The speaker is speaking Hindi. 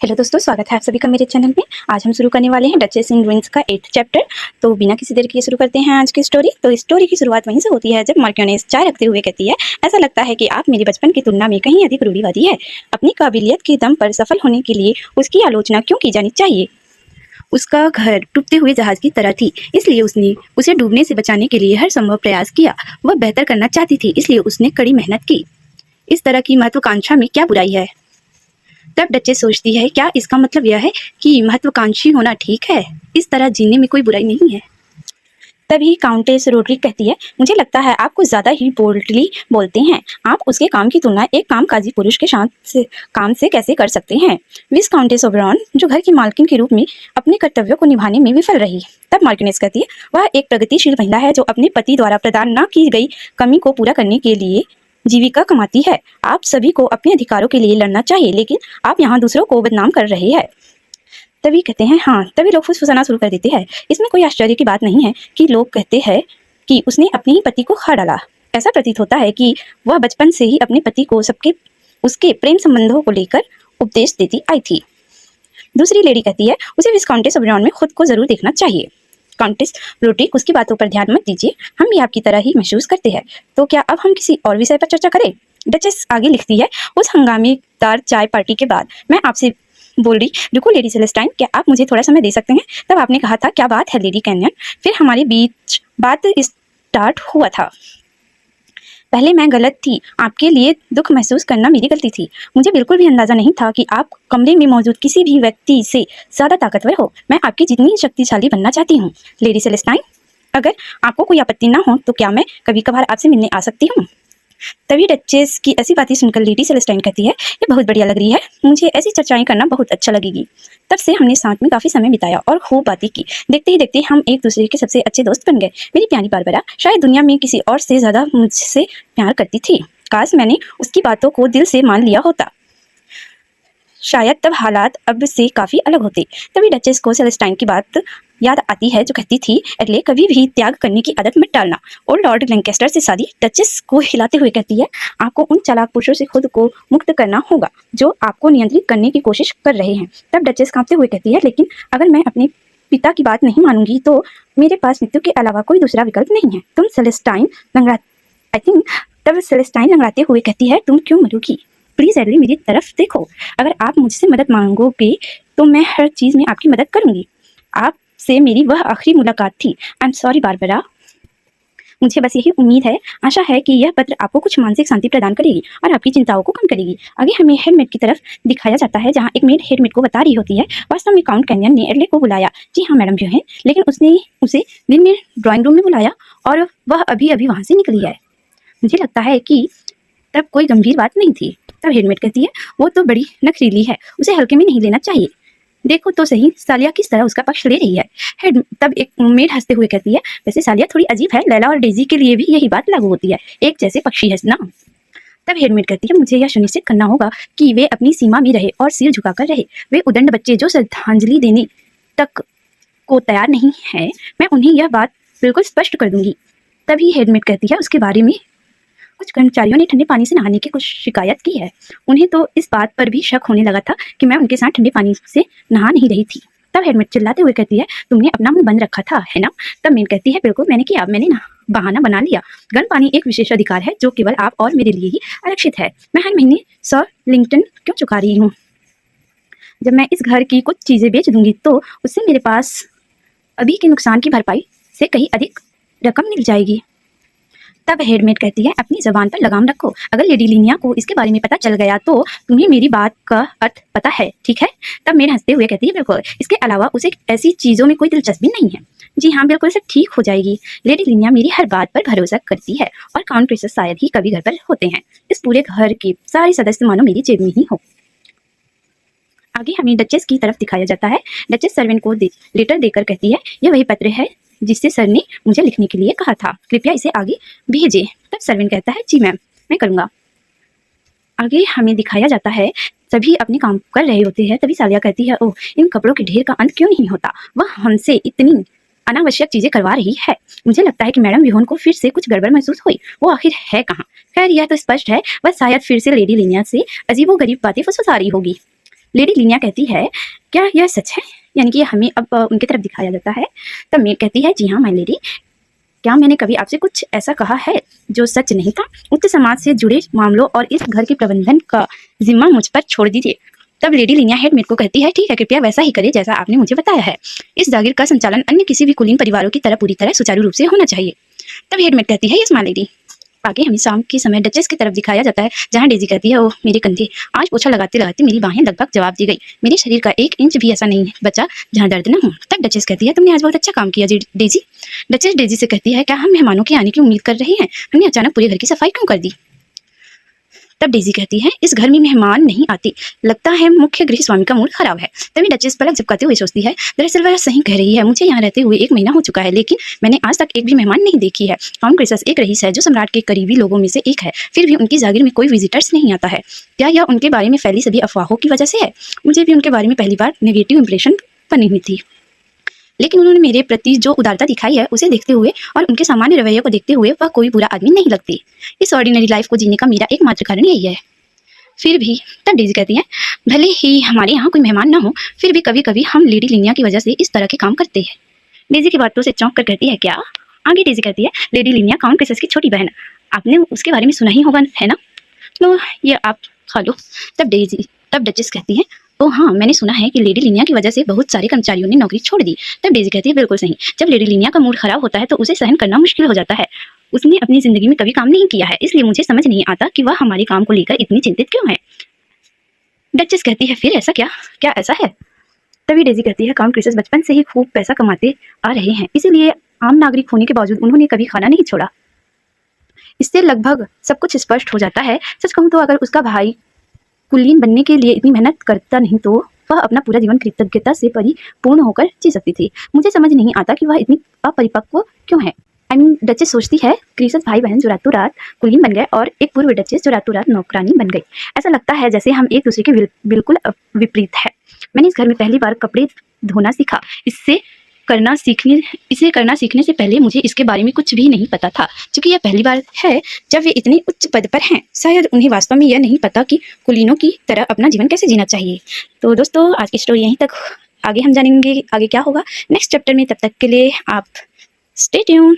हेलो दोस्तों, स्वागत है आप सभी का मेरे चैनल में। आज हम शुरू करने वाले हैं डचेस इन रुइंस का 8th चैप्टर। तो बिना किसी देर के शुरू करते हैं आज की स्टोरी। तो स्टोरी की शुरुआत वहीं से होती है जब मर्क्यूनेस चाय रखते हुए कहती है, ऐसा लगता है कि आप मेरे बचपन की तुलना में कहीं अधिक रूढ़िवादी है। अपनी काबिलियत के दम पर सफल होने के लिए उसकी आलोचना क्यों की जानी चाहिए। उसका घर डूबते हुए जहाज की तरह थी, इसलिए उसने उसे डूबने से बचाने के लिए हर संभव प्रयास किया। वह बेहतर करना चाहती थी, इसलिए उसने कड़ी मेहनत की। इस तरह की महत्वाकांक्षा में क्या बुराई है। तब डचेस सोचती है, क्या इसका मतलब यह है कि महत्वाकांक्षी होना ठीक है? इस तरह जीने में कोई बुराई नहीं है। तभी काउंटेस रोड्रिक कहती है, मुझे लगता है आप कुछ ज्यादा ही बोल्डली बोलते हैं। आप उसके काम की तुलना एक कामकाजी पुरुष के काम से कैसे कर सकते हैं। विस काउंटेस ओबरॉन, जो घर की मालकिन के रूप में अपने कर्तव्यों को निभाने में विफल रही। तब मार्किनेस कहती है, वह एक प्रगतिशील महिला है जो अपने पति द्वारा प्रदान न की गई कमी को पूरा करने के लिए जीविका कमाती है। आप सभी को अपने अधिकारों के लिए लड़ना चाहिए, लेकिन आप यहाँ दूसरों को बदनाम कर रहे हैं। तभी कहते हैं, हाँ, तभी लोग फुसफुसाना शुरू कर देते हैं। इसमें कोई आश्चर्य की बात नहीं है कि लोग कहते हैं कि उसने अपने ही पति को खा डाला। ऐसा प्रतीत होता है कि वह बचपन से ही अपने पति को उसके प्रेम संबंधों को लेकर उपदेश देती आई थी। दूसरी लेडी कहती है, उसे विस्काउंटेस ओबरॉन में खुद को जरूर देखना चाहिए। काउंटेस रोड्रिक, उसकी बातों पर ध्यान मत दीजिए, हम भी आपकी तरह ही महसूस करते हैं। तो क्या अब हम किसी और विषय पर चर्चा करें। डचेस आगे लिखती है, उस हंगामेदार चाय पार्टी के बाद मैं आपसे बोल रही, रुको लेडी सेलेस्टाइन, क्या आप मुझे थोड़ा समय दे सकते हैं। तब आपने कहा था, क्या बात है लेडी कैनियन। फिर हमारे बीच बात स्टार्ट हुआ था। पहले मैं गलत थी, आपके लिए दुख महसूस करना मेरी गलती थी। मुझे बिल्कुल भी अंदाजा नहीं था कि आप कमरे में मौजूद किसी भी व्यक्ति से ज़्यादा ताकतवर हो। मैं आपकी जितनी शक्तिशाली बनना चाहती हूँ लेडी सेलेस्टाइन। अगर आपको कोई आपत्ति ना हो तो क्या मैं कभी कभार आपसे मिलने आ सकती हूँ। तभी डचेस की ऐसी बातें सुनकर लेडी सेलेस्टाइन कहती है, ये बहुत बढ़िया लग रही है, मुझे ऐसी चर्चाएं करना बहुत अच्छा लगेगी। तब से हमने साथ में काफी समय बिताया और खूब बातें की। देखते ही देखते हम एक दूसरे के सबसे अच्छे दोस्त बन गए। मेरी प्यारी बारबरा शायद दुनिया में किसी और से ज्यादा मुझसे प्यार करती थी। काश मैंने उसकी बातों को दिल से मान लिया होता। शायद तब हालात अब से काफी अलग होते। तभी डचेस को सेलेस्टाइन की बात याद आती है जो कहती थी, एडले, कभी भी त्याग करने की आदत मत डालना। और लॉर्ड लैंकेस्टर से शादी। डचेस को हिलाते हुए कहती है, आपको उन चालाक पुरुषों से खुद को मुक्त करना होगा जो आपको नियंत्रित करने की कोशिश कर रहे हैं। तब डचेस कांपते हुए कहती है, लेकिन अगर मैं अपने पिता की बात नहीं मानूंगी तो मेरे पास मृत्यु के अलावा कोई दूसरा विकल्प नहीं है। तुम सेलेस्टाइन तब सेलेस्टाइन लंगड़ाते हुए कहती है, तुम क्यों मरोगी। प्लीज एडली, मेरी तरफ देखो। अगर आप मुझसे मदद मांगोगे तो मैं हर चीज में आपकी मदद करूंगी। आपसे मेरी वह आखिरी मुलाकात थी। I am sorry Barbara. मुझे बस यही उम्मीद है, आशा है कि यह पत्र आपको कुछ मानसिक शांति प्रदान करेगी और आपकी चिंताओं को कम करेगी। आगे हमें हेडमेड की तरफ दिखाया जाता है, जहां एक मेड हेडमेड को बता रही होती है, वास्तव में काउंट कैनियन ने एडले को बुलाया। जी हाँ मैडम, जो है, लेकिन उसने उसे दिन में ड्राइंग रूम में बुलाया और वह अभी अभी वहां से निकली है। मुझे लगता है कि तब कोई गंभीर बात नहीं थी। तब हेडमेड कहती है, वो तो बड़ी नखरीली है, उसे हल्के में नहीं लेना चाहिए। देखो तो सही, सालिया किस तरह उसका पक्ष ले रही है। तब एक मेड हंसते हुए कहती है, वैसे सालिया थोड़ी अजीब है, लैला और डेजी के लिए भी यही बात लागू होती है, एक जैसे पक्षी है ना। तब हेडमेड कहती है, मुझे यह सुनिश्चित करना होगा कि वे अपनी सीमा में रहे और सिर झुकाकर रहे। वे उदंड बच्चे जो श्रद्धांजलि देने तक को तैयार नहीं है, मैं उन्हें यह बात बिल्कुल स्पष्ट कर दूंगी। तभी हेडमेड कहती है, उसके बारे में कुछ कर्मचारियों ने ठंडे पानी से नहाने की कुछ शिकायत की है। उन्हें तो इस बात पर भी शक होने लगा था कि मैं उनके साथ ठंडे पानी से नहा नहीं रही थी। तब हेडमेड चिल्लाते हुए कहती है, तुमने अपना मुंह बंद रखा था, है ना। तब मेड कहती है, बिल्कुल मैंने किया, मैंने बहाना बना लिया। गर्म पानी एक विशेष अधिकार है जो केवल आप और मेरे लिए ही आरक्षित है। मैं हर महीने सर लिंगटन क्यों चुका रही हूँ। जब मैं इस घर की कुछ चीजें बेच दूंगी तो उससे मेरे पास अभी के नुकसान की भरपाई से कहीं अधिक रकम मिल जाएगी। तब हेडमेड कहती है, अपनी जबान पर लगाम रखो। अगर लेडी लिनिया को इसके बारे में पता चल गया तो तुम्हें मेरी बात का अर्थ पता है, ठीक है। तब मेड हंसते हुए कहती है, बिल्कुल, इसके अलावा उसे ऐसी चीजों में कोई दिलचस्पी नहीं है। जी हाँ बिल्कुल, सब ठीक हो जाएगी। लेडी लिनिया मेरी हर बात पर भरोसा करती है और काउंट प्रेशर शायद ही कभी घर पर होते हैं। इस पूरे घर के सारे सदस्य मानो मेरी जेब में ही हो। आगे हमें डचेस की तरफ दिखाया जाता है। डचेस सर्वेंट को लेटर देकर कहती है, यह वही पत्र है जिससे सर ने मुझे लिखने के लिए कहा था, कृपया इसे आगे भेजें। तब सर्वेंट कहता है, जी मैम, मैं करूँगा। आगे हमें दिखाया जाता है, सभी अपने काम कर रहे होते हैं। तभी सालिया कहती है, ओह, इन कपड़ों के ढेर का अंत क्यों नहीं होता। वह हमसे इतनी अनावश्यक चीजें करवा रही है। मुझे लगता है कि मैडम विहोन को फिर से कुछ गड़बड़ महसूस हुई। वो आखिर है कहाँ। खैर यह तो स्पष्ट है, वह शायद फिर से लेडी लिनिया से अजीबोगरीब बातें फुसफुसा रही होगी। लेडी लिनिया कहती है, क्या यह सच है? यानी कि हमें अब उनकी तरफ दिखाया जाता है। तब मेड कहती है, जी हाँ माय लेडी, क्या मैंने कभी आपसे कुछ ऐसा कहा है जो सच नहीं था? उच्च समाज से जुड़े मामलों और इस घर के प्रबंधन का जिम्मा मुझ पर छोड़ दीजिए। तब लेडी लिनिया हेडमेड को कहती है, ठीक है, कृपया वैसा ही करें जैसा आपने मुझे बताया है। इस जागीर का संचालन अन्य किसी भी कुलीन परिवारों की तरह पूरी तरह सुचारू रूप से होना चाहिए। तब हेडमेड कहती है, यस माय लेडी। आगे हमें शाम के समय डचेस की तरफ दिखाया जाता है, जहाँ डेजी कहती है, ओह मेरे कंधे, आज पोछा लगाते लगाते मेरी बाहें लगभग जवाब दी गई। मेरे शरीर का 1 इंच भी ऐसा नहीं बचा जहाँ दर्द न हो। तब डचेस कहती है, तुमने आज बहुत अच्छा काम किया डेजी। डचेस डेजी से कहती है, क्या हम मेहमानों के आने की उम्मीद कर रहे हैं? हमने अचानक पूरे घर की सफाई क्यों कर दी? तब डेजी कहती है, इस घर में मेहमान नहीं आते, लगता है मुख्य गृह स्वामी का मूड खराब है। तभी डचेस पलक झपकाते हुए सोचती है, दरअसल वह सही कह रही है, मुझे यहाँ रहते हुए 1 महीना हो चुका है, लेकिन मैंने आज तक एक भी मेहमान नहीं देखी है। काउंट क्रिसस एक रईस है जो सम्राट के करीबी लोगों में से एक है, फिर भी उनकी जागीर में कोई विजिटर्स नहीं आता है। क्या यह उनके बारे में फैली सभी अफवाहों की वजह से है? मुझे भी उनके बारे में पहली बार नेगेटिव इंप्रेशन बनी हुई थी, लेकिन उन्होंने मेरे प्रति जो उदारता दिखाई है उसे देखते हुए और उनके सामान्य रवैये को देखते हुए वह कोई बुरा आदमी नहीं लगती। इस ऑर्डिनरी लाइफ को जीने का मेरा एकमात्र कारण यही है। फिर भी तब डेजी कहती है, भले ही हमारे यहाँ कोई मेहमान ना हो, फिर भी कभी कभी हम लेडी लिनिया की वजह से इस तरह के काम करते हैं। डेजी की बातों से चौंक कर कहती है, क्या? आगे डेजी कहती है, लेडी लिनिया काउंट क्रिसस की छोटी बहन, आपने उसके बारे में सुना ही होगा, है ना? लो ये आप खा लो। तब डचेस कहती है, ओह हाँ, मैंने सुना है कि लेडी लिनिया की वजह से बहुत सारे कर्मचारियों ने नौकरी छोड़ दी। तब डेजी कहती है, बिल्कुल सही। जब लेडी लिनिया का मूड खराब होता है तो उसे सहन करना मुश्किल हो जाता है। उसने अपनी जिंदगी में कभी काम नहीं किया है, इसलिए मुझे समझ नहीं आता कि वह हमारे काम को लेकर इतनी चिंतित क्यों है। डचेस कहती है, फिर ऐसा क्या ऐसा है? तभी डेजी कहती है, काउंट क्रिसस बचपन से ही खूब पैसा कमाते आ रहे हैं, इसीलिए आम नागरिक होने के बावजूद उन्होंने कभी खाना नहीं छोड़ा। इससे लगभग सब कुछ स्पष्ट हो जाता है। सच कहूँ तो अगर उसका भाई कुलीन बनने के लिए इतनी मेहनत करता नहीं तो वह अपना पूरा जीवन कृतज्ञता से परिपूर्ण होकर जी सकती थी। मुझे समझ नहीं आता कि वह इतनी अपरिपक्व क्यों है। डचेस सोचती है, क्रिसस भाई बहन जो रातों रात कुलीन बन गए और एक पूर्व डचेस जो रातों रात नौकरानी बन गई। ऐसा लगता है जैसे हम एक दूसरे के बिल्कुल विपरीत है। मैंने इस घर में पहली बार कपड़े धोना सीखा। इसे करना सीखने से पहले मुझे इसके बारे में कुछ भी नहीं पता था। क्योंकि यह पहली बार है जब वे इतने उच्च पद पर हैं, शायद उन्हें वास्तव में यह नहीं पता कि कुलीनों की तरह अपना जीवन कैसे जीना चाहिए। तो दोस्तों आज की स्टोरी यहीं तक, आगे हम जानेंगे आगे क्या होगा नेक्स्ट चैप्टर में। तब तक के लिए आप स्टे ट्यून।